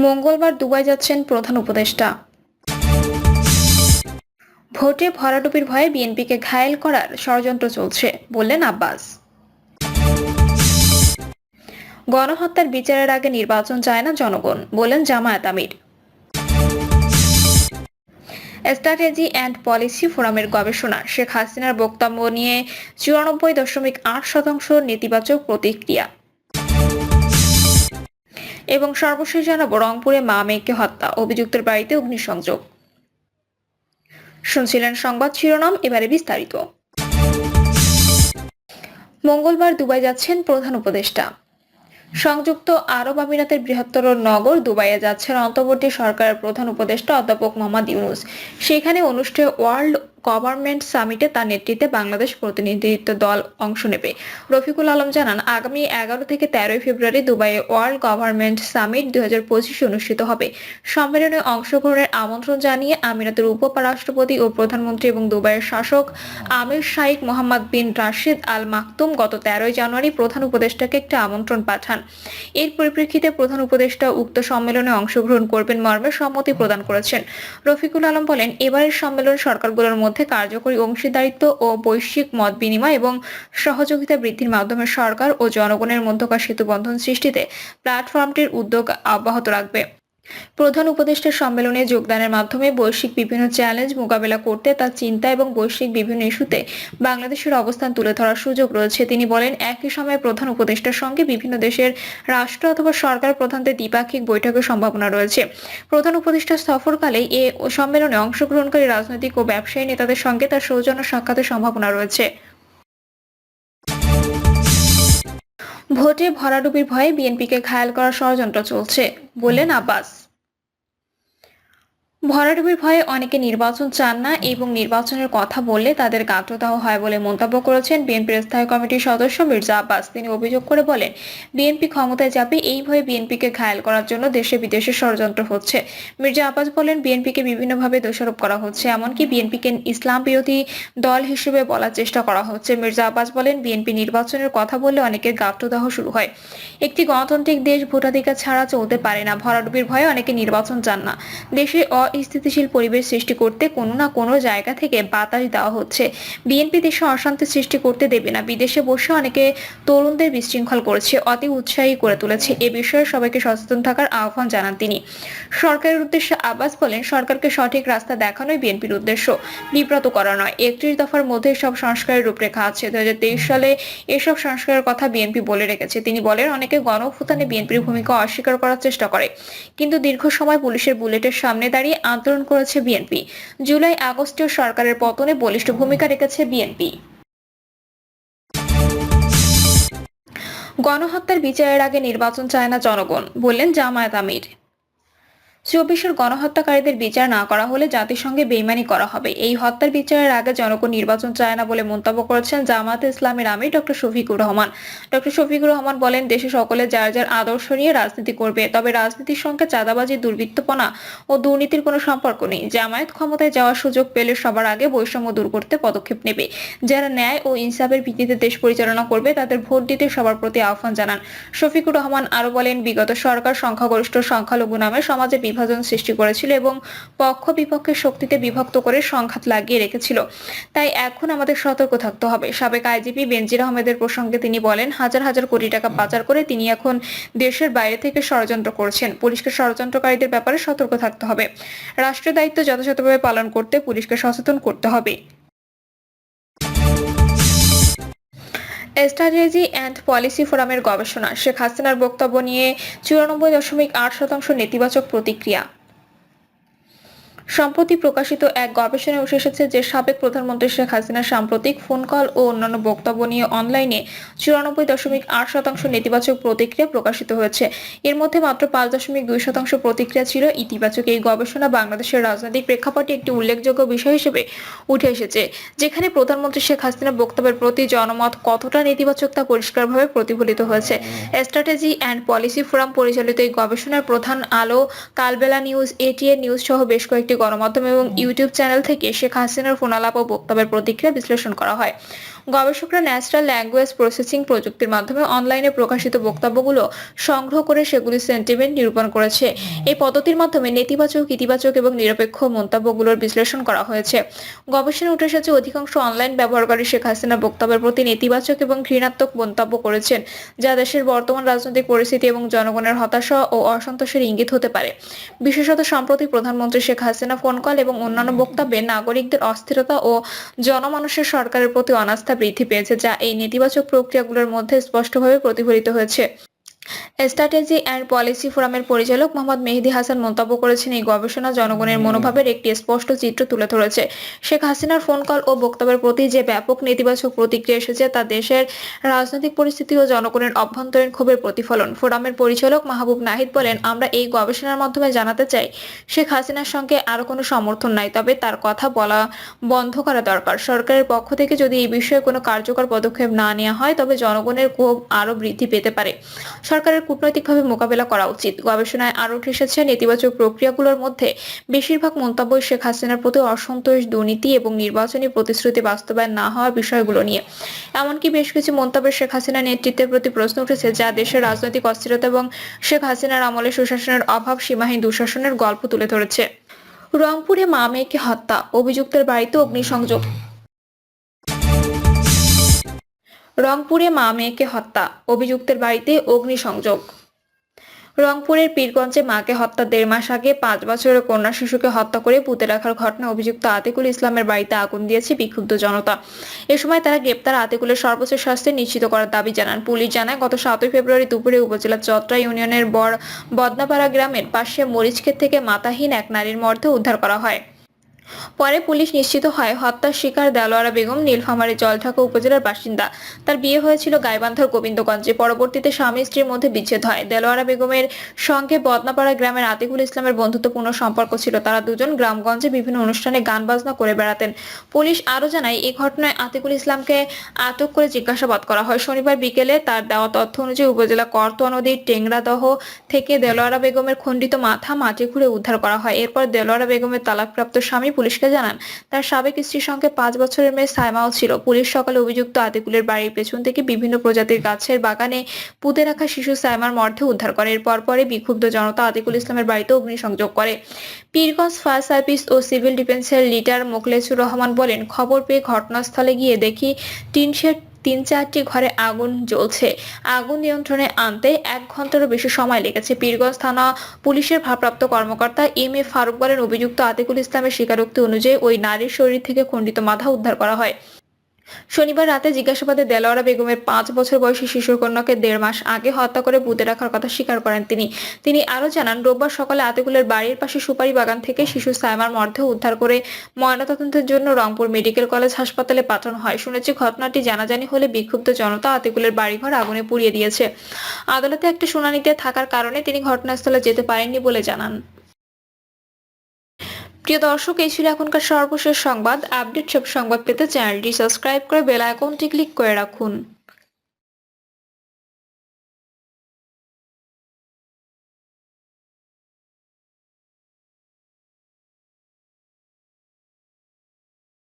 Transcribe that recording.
মঙ্গলবার দুবাই যাচ্ছেন প্রধান উপদেষ্টা। ভোটে ভরাডুবির ভয়ে বিএনপিকে ঘায়েল করার ষড়যন্ত্র চলছে বললেন আব্বাস। গণহত্যার বিচারের আগে নির্বাচন চায় না জনগণ বললেন জামায়াত আমির। স্ট্র্যাটেজি অ্যান্ড পলিসি ফোরামের গবেষণা, শেখ হাসিনার বক্তব্য নিয়ে 94.8% নেতিবাচক প্রতিক্রিয়া। এবং সর্বশেষ জানাবো, রংপুরে মা মেয়েকে হত্যা, অভিযুক্তের বাড়িতে অগ্নিসংযোগ। শুনছিলেন সংবাদ শিরোনাম, এবারে বিস্তারিত। মঙ্গলবার দুবাই যাচ্ছেন প্রধান উপদেষ্টা। সংযুক্ত আরব আমিরাতের বৃহত্তর নগর দুবাইয়ে যাচ্ছেন অন্তর্বর্তী সরকারের প্রধান উপদেষ্টা অধ্যাপক মোহাম্মদ ইউনূস। সেখানে অনুষ্ঠেয় ওয়ার্ল্ড গভর্নমেন্ট সামিটে তার নেতৃত্বে বাংলাদেশ প্রতিনিধিত্ব দল অংশ নেবে। রফিকুল আলম জানান, আগামী 11 থেকে 13 ফেব্রুয়ারি দুবাইয়ে ওয়ার্ল্ড গভর্নমেন্ট সামিট 2025 অনুষ্ঠিত হবে। সম্মেলনে অংশগ্রহণের আমন্ত্রণ জানিয়ে আমিরাতের উপরাষ্ট্রপতি ও প্রধানমন্ত্রী এবং দুবাইয়ের শাসক আমির শাইখ মোহাম্মদ বিন রাশিদ আল মাকতুম গত 13 জানুয়ারি প্রধান উপদেষ্টাকে একটি আমন্ত্রণ পাঠান। এর পরিপ্রেক্ষিতে প্রধান উপদেষ্টা উক্ত সম্মেলনে অংশগ্রহণ করবেন মর্মে সম্মতি প্রদান করেছেন। রফিকুল আলম বলেন, এবারের সম্মেলন সরকারগুলোর মধ্যে কার্যকরী অংশীদারিত্ব ও বৈশ্বিক মত বিনিময় এবং সহযোগিতা বৃদ্ধির মাধ্যমে সরকার ও জনগণের মধ্যকার সেতুবন্ধন সৃষ্টিতে প্ল্যাটফর্মটির উদ্যোগ অব্যাহত রাখবে। প্রধান উপদেষ্টার সম্মেলনে যোগদানের মাধ্যমে বৈশ্বিক বিভিন্ন চ্যালেঞ্জ মোকাবেলা করতে তার চিন্তা এবং বৈশ্বিক বিভিন্ন ইস্যুতে বাংলাদেশের অবস্থান তুলে ধরার সুযোগ রয়েছে। তিনি বলেন, একই সময়ে প্রধান উপদেষ্টার সঙ্গে বিভিন্ন দেশের রাষ্ট্র অথবা সরকার প্রধানদের দ্বিপাক্ষিক বৈঠকের সম্ভাবনা রয়েছে। প্রধান উপদেষ্টার সফরকালে এ সম্মেলনে অংশগ্রহণকারী রাজনৈতিক ও ব্যবসায়ী নেতাদের সঙ্গে তার সৌজন্য সাক্ষাতের সম্ভাবনা রয়েছে। ভোটে ভরাডুবির ভয়ে বিএনপিকে ঘায়েল করার ষড়যন্ত্র চলছে বললেন আব্বাস। ভরাডুবির ভয়ে অনেকে নির্বাচন চান না এবং নির্বাচনের কথা বললে তাদের গাত্রদাহ হয় বলে মন্তব্য করেছেন বিএনপির স্থায়ী কমিটির সদস্য মির্জা আব্বাস। তিনি অভিযোগ করে বলেন, বিএনপি ক্ষমতায় যাবে এই ভয়ে বিএনপিকে ঘায়েল করার জন্য দেশে বিদেশে ষড়যন্ত্র হচ্ছে। মির্জা আব্বাস বলেন, বিএনপিকে বিভিন্নভাবে দোষারোপ করা হচ্ছে, এমনকি বিএনপিকে ইসলাম বিরোধী দল হিসেবে বলার চেষ্টা করা হচ্ছে। মির্জা আব্বাস বলেন, বিএনপি নির্বাচনের কথা বললে অনেকের গাত্রদাহ শুরু হয়। একটি গণতান্ত্রিক দেশ ভোটাধিকার ছাড়া চলতে পারে না। ভরাডুবির ভয়ে অনেকে নির্বাচন চান না। দেশে অস্থিতিশীল পরিবেশ সৃষ্টি করতে কোনো না কোনো জায়গা থেকে বাতাস দেওয়া হচ্ছে। বিএনপি দেশে অশান্তি সৃষ্টি করতে দেবে না। বিদেশে বসে অনেকে তরুণদের বিশৃঙ্খল করেছে, অতি উৎসাহী করে তুলেছে। এ বিষয়ে সবাইকে সচেতন থাকার আহ্বান জানান তিনি। সরকারের উদ্দেশ্যে আব্বাস বলেন, সরকারকে সঠিক রাস্তা দেখানোই বিএনপির উদ্দেশ্য, বিব্রত করা নয়। 31 দফার মধ্যে সব সংস্কারের রূপরেখা আছে। 2023 সালে এসব সংস্কারের কথা বিএনপি বলে রেখেছে। তিনি বলেন, অনেকে গণঅভ্যুত্থানে বিএনপির ভূমিকা অস্বীকার করার চেষ্টা করে, কিন্তু দীর্ঘ সময় পুলিশের বুলেটের সামনে দাঁড়িয়ে আন্দোলন করেছে বিএনপি। জুলাই আগস্টেও সরকারের পতনে বলিষ্ঠ ভূমিকা রেখেছে বিএনপি। গণহত্যার বিচারের আগে নির্বাচন চায় না জনগণ বললেন জামায়াত আমির। 24-এর গণহত্যাকারীদের বিচার না করা হলে জাতিসংঘে বেইমানি করা হবে। এই হত্যার বিচারের আগে জনগণ নির্বাচন চায় না বলে মন্তব্য করেছেন জামায়াতে ইসলামের আমির ডক্টর শফিকুর রহমান। ডক্টর শফিকুর রহমান বলেন, দেশে সকলে যার যার আদর্শ নিয়ে রাজনীতি করবে, তবে রাজনীতির সঙ্গে চাঁদাবাজি, দুর্বৃত্তপনা ও দুর্নীতির কোনো সম্পর্ক নেই। জামায়াত ক্ষমতায় যাওয়ার সুযোগ পেলে সবার আগে বৈষম্য দূর করতে পদক্ষেপ নেবে। যারা ন্যায় ও ইনসাফের ভিত্তিতে দেশ পরিচালনা করবে তাদের ভোট দিতে সবার প্রতি আহ্বান জানান। শফিকুর রহমান আরো বলেন, বিগত সরকার সংখ্যাগরিষ্ঠ সংখ্যালঘু নামে সমাজে বিভাজন সৃষ্টি করেছিল এবং পক্ষ বিপক্ষের শক্তিতে বিভক্ত করে সংঘাত লাগিয়ে রেখেছিল। তাই এখন আমাদের সতর্ক থাকতে হবে। সাবেক আইজিপি বেনজির আহমেদের প্রসঙ্গে তিনি বলেন, হাজার হাজার কোটি টাকা পাচার করে তিনি এখন দেশের বাইরে থেকে ষড়যন্ত্র করছেন। পুলিশকে ষড়যন্ত্রকারীদের ব্যাপারে সতর্ক থাকতে হবে। রাষ্ট্রের দায়িত্ব যথাযথভাবে পালন করতে পুলিশকে সচেতন করতে হবে। স্ট্র্যাটেজি অ্যান্ড পলিসি ফোরামের গবেষণা, শেখ হাসিনার বক্তব্য নিয়ে 94.8% নেতিবাচক প্রতিক্রিয়া। সম্প্রতি প্রকাশিত এক গবেষণায় উঠে এসেছে যে সাবেক প্রধানমন্ত্রী শেখ হাসিনার সাম্প্রতিক ফোন কল ও অন্যান্য বক্তব্য নিয়ে অনলাইনে 94.8% নেতিবাচক প্রতিক্রিয়া প্রকাশিত হয়েছে। এর মধ্যে মাত্র 5.2% প্রতিক্রিয়া ছিল ইতিবাচক। এই গবেষণা বাংলাদেশের রাজনৈতিক প্রেক্ষাপটে একটি উল্লেখযোগ্য বিষয় হিসেবে উঠে এসেছে, যেখানে প্রধানমন্ত্রী শেখ হাসিনার বক্তব্যের প্রতি জনমত কতটা নেতিবাচক তা পরিষ্কারভাবে প্রতিফলিত হয়েছে। স্ট্র্যাটেজি অ্যান্ড পলিসি ফোরাম পরিচালিত এই গবেষণার প্রধান আলো, কালবেলা নিউজ, এটিএন নিউজ সহ বেশ কয়েকটি গণমাধ্যম এবং ইউটিউব চ্যানেল থেকে শেখ হাসিনার ফোনালাপ ও বক্তব্যের প্রতিক্রিয়া বিশ্লেষণ করা হয়। গবেষকরা ন্যাচারাল ল্যাঙ্গুয়েজ প্রসেসিং প্রযুক্তির মাধ্যমে অনলাইনে প্রকাশিত বক্তব্যগুলো সংগ্রহ করে সেগুলি সেন্টিমেন্ট নিরূপণ করেছে। এই পদ্ধতির মাধ্যমে নেতিবাচক, ইতিবাচক এবং নিরপেক্ষ মন্তব্যগুলোর বিশ্লেষণ করা হয়েছে। গবেষণায় উঠে এসেছে অধিকাংশ অনলাইন ব্যবহারকারী শেখ হাসিনার বক্তব্যের প্রতি নেতিবাচক এবং ঘৃণাত্মক মন্তব্য করেছেন, যা দেশের বর্তমান রাজনৈতিক পরিস্থিতি এবং জনগণের হতাশা ও অসন্তোষের ইঙ্গিত হতে পারে। বিশেষত সম্প্রতি প্রধানমন্ত্রী শেখ হাসিনা ফোন কল এবং অন্যান্য বক্তব্যে নাগরিকদের অস্থিরতা ও জনমানুষের সরকারের প্রতি অনাস্থা বৃদ্ধি পেয়েছে, যা এই নেতিবাচক প্রক্রিয়াগুলোর মধ্যে স্পষ্টভাবে প্রতিফলিত হয়েছে। স্ট্র্যাটেজি অ্যান্ড পলিসি ফোরামের পরিচালক মোহাম্মদ মেহেদী হাসান মন্তব্য করেছেন, এই গবেষণা জনগণের মনোভাবের একটি স্পষ্ট চিত্র তুলে ধরেছে। শেখ হাসিনার ফোন কল ও বক্তব্যের প্রতি যে ব্যাপক নেতিবাচক প্রতিক্রিয়া এসেছে তা দেশের রাজনৈতিক পরিস্থিতি ও জনগণের অভ্যন্তরীণ ক্ষোভের প্রতিফলন। ফোরামের পরিচালক মাহবুব নাহিদ বলেন, আমরা এই গবেষণার মাধ্যমে জানাতে চাই, শেখ হাসিনার সঙ্গে আরো কোনো সমর্থন নাই, তবে তার কথা বলা বন্ধ করা দরকার। সরকারের পক্ষ থেকে যদি এই বিষয়ে কোনো কার্যকর পদক্ষেপ না নেওয়া হয় তবে জনগণের ক্ষোভ আরো বৃদ্ধি পেতে পারে। সরকারের কূটনৈতিকভাবে মোকাবেলা করা উচিত। গবেষণায় আরও উঠে এসেছে, নেতিবাচক প্রক্রিয়াগুলোর মধ্যে বেশিরভাগ মন্তব্যই শেখ হাসিনার প্রতি অসন্তোষ, দুর্নীতি এবং নির্বাচনী প্রতিশ্রুতি বাস্তবায়ন না হওয়ার বিষয়গুলো নিয়ে। এমনকি বেশ কিছু মন্তব্যে শেখ হাসিনার নেতৃত্বের প্রতি প্রশ্ন উঠেছে, যা দেশের রাজনৈতিক অস্থিরতা এবং শেখ হাসিনার আমলে সুশাসনের অভাব, সীমাহীন দুঃশাসনের গল্প তুলে ধরেছে। রংপুরে মা মেয়েকে হত্যা, অভিযুক্তের বাড়িতে অগ্নিসংযোগ। রংপুরে মা মেয়েকে হত্যা, অভিযুক্তের বাড়িতে অগ্নিসংযোগ। রংপুরের পীরগঞ্জে মাকে হত্যার 1.5 মাস আগে 5 বছরের কন্যা শিশুকে হত্যা করে পুঁতে রাখার ঘটনায় অভিযুক্ত আতিকুল ইসলামের বাড়িতে আগুন দিয়েছে বিক্ষুব্ধ জনতা। এ সময় তারা গ্রেপ্তার আতিকুলের সর্বোচ্চ শাস্তি নিশ্চিত করার দাবি জানান। পুলিশ জানায়, গত 7 ফেব্রুয়ারি দুপুরে উপজেলার চত্রা ইউনিয়নের বদনাপাড়া গ্রামের পাশে মরিচক্ষেত থেকে মাথাহীন এক নারীর মরদেহ উদ্ধার করা হয়। পরে পুলিশ নিশ্চিত হয় হত্যার শিকার দেলোয়ারা বেগম নীলফামারী জলঢাকা উপজেলার বাসিন্দা। তার বিয়ে হয়েছিল গাইবান্ধার গোবিন্দগঞ্জে। পরবর্তীতে স্বামী স্ত্রীর মধ্যে বিচ্ছেদ হয়। দেলোয়ারা বেগমের সঙ্গে বদনাপাড়া গ্রামের আতিকুল ইসলামের বন্ধুত্বপূর্ণ সম্পর্ক ছিল। তারা দুজন গ্রামগঞ্জে বিভিন্ন অনুষ্ঠানে গান বাজনা করে বেড়াতেন। পুলিশ আরো জানায়, এই ঘটনায় আতিকুল ইসলামকে আটক করে জিজ্ঞাসাবাদ করা হয়। শনিবার বিকেলে তার দেওয়া তথ্য অনুযায়ী উপজেলা করতোয়া নদীর টেংরাদহ থেকে দেলোয়ারা বেগমের খণ্ডিত মাথা মাটি খুঁড়ে উদ্ধার করা হয়। এরপর দেলোয়ারা বেগমের তালাকপ্রাপ্ত স্বামী পুলিশকে জানান, তার সাবেক স্ত্রীর সঙ্গে 5 বছরের মেয়ে সাইমাও ছিল। পুলিশ সকালে অভিযুক্ত আতিকুলের বাড়ির পেছন থেকে বিভিন্ন প্রজাতির গাছের বাগানে পুঁতে রাখা শিশু সাইমার মরদেহ উদ্ধার করে। এরপর পরে বিক্ষুব্ধ জনতা আতিকুল ইসলামের বাড়িতে অগ্নিসংযোগ করে। পীরগঞ্জ ফায়ার সার্ভিস ও সিভিল ডিফেন্সের লিডার মোখলেছুর রহমান বলেন, খবর পেয়ে ঘটনাস্থলে গিয়ে দেখি টিনশেড 3-4টি ঘরে আগুন জ্বলছে। আগুন নিয়ন্ত্রণে আনতে 1 ঘন্টারও বেশি সময় লেগেছে। পীরগঞ্জ থানা পুলিশের ভারপ্রাপ্ত কর্মকর্তা এম.এ. ফারুক বলেন, অভিযুক্ত আতিকুল ইসলামের স্বীকারোক্তি অনুযায়ী ওই নারীর শরীর থেকে খণ্ডিত মাথা উদ্ধার করা হয়। শনিবার রাতে জিজ্ঞাসাবাদে দেলোয়ারা বেগমের 5 বছর বয়সী শিশুর কন্যাকে 1.5 মাস আগে হত্যা করে পুঁতে রাখার কথা স্বীকার করেন তিনি আরো জানান, রোববার সকালে আতিকুলের বাড়ির পাশে সুপারি বাগান থেকে শিশু সাইমার মরদেহ উদ্ধার করে ময়নাতদন্তের জন্য রংপুর মেডিকেল কলেজ হাসপাতালে পাঠানো হয়। শুনেছি ঘটনাটি জানাজানি হলে বিক্ষুব্ধ জনতা আতিকুলের বাড়িঘর আগুনে পুড়িয়ে দিয়েছে। আদালতে একটা শুনানিতে থাকার কারণে তিনি ঘটনাস্থলে যেতে পারেননি বলে জানান। প্রিয় দর্শক, এই ছিল এখনকার সর্বশেষ সংবাদ। আপডেট সব সংবাদ পেতে চ্যানেলটি সাবস্ক্রাইব করে বেল আইকনটি ক্লিক করে রাখুন।